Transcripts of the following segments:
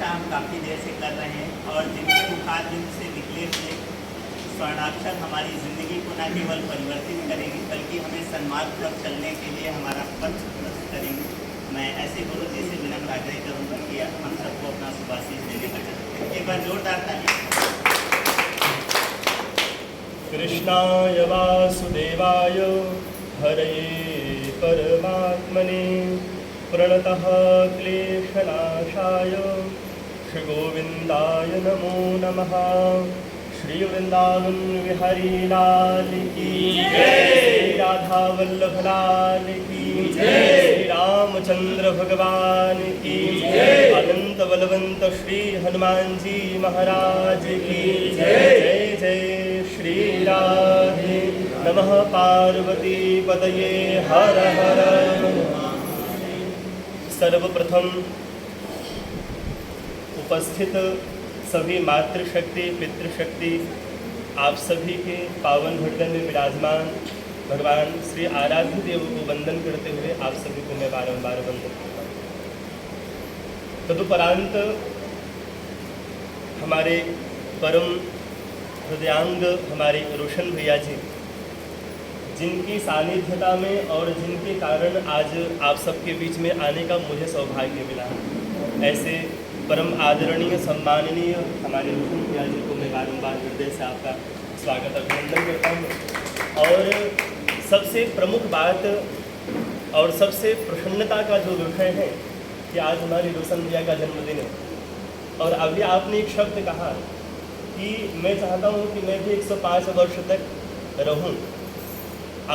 चर्चा हम काफ़ी देर से कर रहे हैं और जिनके मुखारबिंद से निकले हुए स्वर्णाक्षर हमारी ज़िंदगी को न केवल परिवर्तित करेंगे बल्कि हमें सन्मार्ग पर चलने के लिए हमारा पथ प्रस्तुत करेंगे। मैं ऐसे गुरु जी से विनम्र आग्रह करूँगा कि हम सबको अपना शुभाशीष देने का चाहते हैं। एक बार जोरदार ताली। कृष्णाय वासुदेवाय हरये परमात्मने प्रणतः क्लेशनाशाय श्रीगोविन्दाय नमो नमः। श्री वृंदावन बिहारी लाल की जय, राधा वल्लभ लाल की जय, श्री रामचंद्र भगवान की जय, अनंत बलवंत श्री हनुमान जी महाराज की जय। जय जय श्री राधे। नमः पार्वती पतये हर हर। सर्वप्रथम उपस्थित सभी मातृशक्ति पितृशक्ति आप सभी के पावन हृदय में विराजमान भगवान श्री आराध्य देव को वंदन करते हुए आप सभी को मैं बारंबार वंदन करता हूँ। तदुपरांत हमारे परम हृदयांग हमारे रोशन भैया जी, जिनकी सानिध्यता में और जिनके कारण आज आप सबके बीच में आने का मुझे सौभाग्य मिला, ऐसे परम आदरणीय सम्माननीय हमारे रोशन भैया जी को मैं बारंबार हृदय से आपका स्वागत अभिनंदन करता हूँ। और सबसे प्रमुख बात और सबसे प्रसन्नता का जो विषय है कि आज हमारे रोशन भैया का जन्मदिन है। और अभी आपने एक शब्द कहा कि मैं चाहता हूँ कि मैं भी 105 वर्ष तक रहूँ।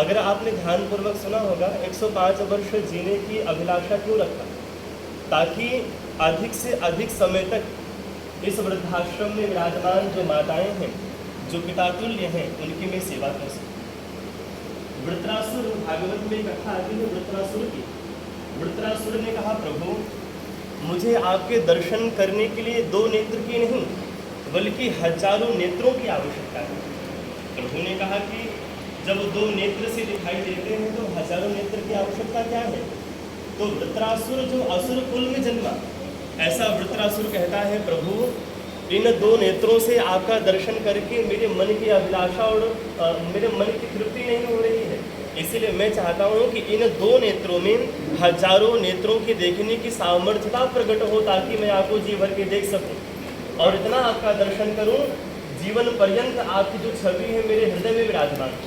अगर आपने ध्यानपूर्वक सुना होगा 105 वर्ष जीने की अभिलाषा क्यों रखा? ताकि अधिक से अधिक समय तक इस वृद्धाश्रम में विराजमान जो माताएं हैं, जो पितातुल्य हैं, उनकी मैं सेवा कर सकूं। वृत्रासुर भागवत में कथा आती है वृत्रासुर की। वृत्रासुर ने कहा, प्रभु मुझे आपके दर्शन करने के लिए 2 नेत्र की नहीं बल्कि हजारों नेत्रों की आवश्यकता है। प्रभु ने कहा कि जब 2 नेत्र से दिखाई देते हैं तो हजारों नेत्र की आवश्यकता क्या है? तो वृत्रासुर जो असुर कुल में जन्मा, ऐसा वृत्रासुर कहता है, प्रभु इन 2 नेत्रों से आपका दर्शन करके मेरे मन की अभिलाषा और मेरे मन की तृप्ति नहीं हो रही है। इसीलिए मैं चाहता हूँ कि इन 2 नेत्रों में हजारों नेत्रों की देखने की सामर्थ्यता प्रकट हो, ताकि मैं आपको जी भर के देख सकूँ और इतना आपका दर्शन करूँ जीवन पर्यंत आपकी जो छवि है मेरे हृदय में विराजमान।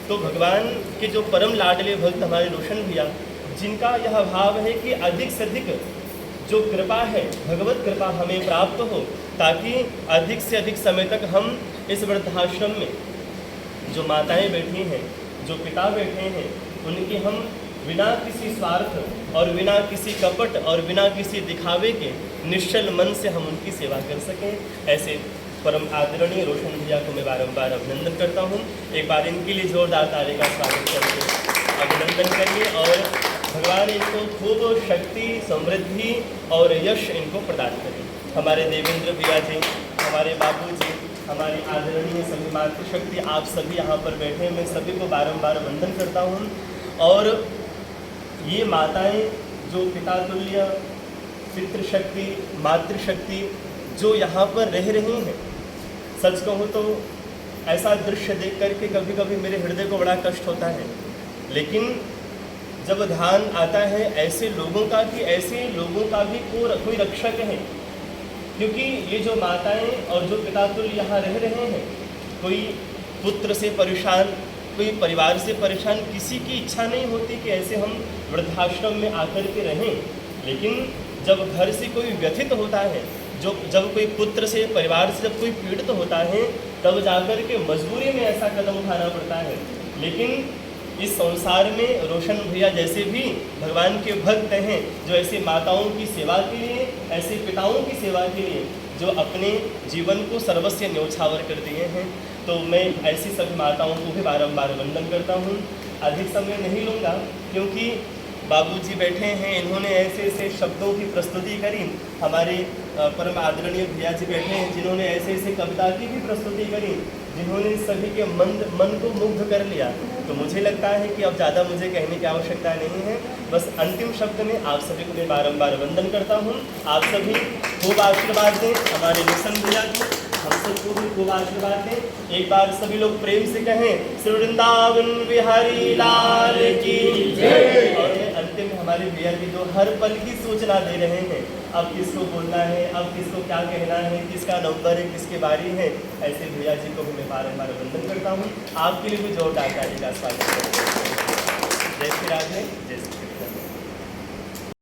तो भगवान के जो परम लाडले भक्त हमारे रोशन भैया, जिनका यह भाव है कि अधिक से अधिक जो कृपा है, भगवत कृपा हमें प्राप्त हो, ताकि अधिक से अधिक समय तक हम इस वृद्धाश्रम में जो माताएं बैठी हैं, जो पिता बैठे हैं, उनकी हम बिना किसी स्वार्थ और बिना किसी कपट और बिना किसी दिखावे के निश्चल मन से हम उनकी सेवा कर सकें। ऐसे परम आदरणीय रोशन भैया को मैं बारंबार अभिनंदन करता हूँ। एक बार इनके लिए जोरदार ताली का स्वागत करके अभिनंदन करिए और भगवान इनको खूब शक्ति, समृद्धि और यश इनको प्रदान करें। हमारे देवेंद्र भैया जी, हमारे बाबू जी, हमारी आदरणीय सभी मातृशक्ति, आप सभी यहाँ पर बैठे हैं, मैं सभी को बारंबार वंदन करता हूँ। और ये माताएं जो पितातुल्य, पितृशक्ति, मातृशक्ति जो यहाँ पर रह रही हैं, सच कहूँ तो ऐसा दृश्य देख करके कभी कभी मेरे हृदय को बड़ा कष्ट होता है। लेकिन जब ध्यान आता है ऐसे लोगों का कि ऐसे लोगों का भी कोई रक्षक है, क्योंकि ये जो माताएं और जो पितातुल्य यहाँ रह रहे हैं, कोई पुत्र से परेशान, कोई परिवार से परेशान, किसी की इच्छा नहीं होती कि ऐसे हम वृद्धाश्रम में आकर के रहें। लेकिन जब घर से कोई व्यथित होता है, जब कोई पुत्र से, परिवार से जब कोई पीड़ित होता है, तब जाकर के मजबूरी में ऐसा कदम उठाना पड़ता है। लेकिन इस संसार में रोशन भैया जैसे भी भगवान के भक्त हैं, जो ऐसे माताओं की सेवा के लिए, ऐसे पिताओं की सेवा के लिए जो अपने जीवन को सर्वस्व न्यौछावर कर दिए हैं, तो मैं ऐसी सभी माताओं को भी बारंबार वंदन करता हूँ। अधिक समय नहीं लूँगा क्योंकि बाबूजी बैठे हैं, इन्होंने ऐसे ऐसे शब्दों की प्रस्तुति करी। हमारे परम आदरणीय भैया जी बैठे हैं, जिन्होंने ऐसे ऐसे कविता की भी प्रस्तुति करी, जिन्होंने सभी के मन को मुग्ध कर लिया। तो मुझे लगता है कि अब ज़्यादा मुझे कहने की आवश्यकता नहीं है। बस अंतिम शब्द में आप सभी को मैं बारंबार वंदन करता हूँ। आप सभी खूब आशीर्वाद दें हमारे रोशन भैया को, हम सबको भी खूब आशीर्वाद दें। एक बार सभी लोग प्रेम से कहें श्री वृंदावन बिहारी लाल की जय। और अंतिम में हमारे भैया जी जो हर पल की सूचना दे रहे हैं, अब किसको बोलना है, अब किसको क्या कहना है, किसका नंबर है, किसके बारी है, ऐसे भैया जी को भी मैं बारंबार वंदन करता हूँ। आपके लिए भी जोरदार ताली का स्वागत करता हूँ। जय श्री राधे।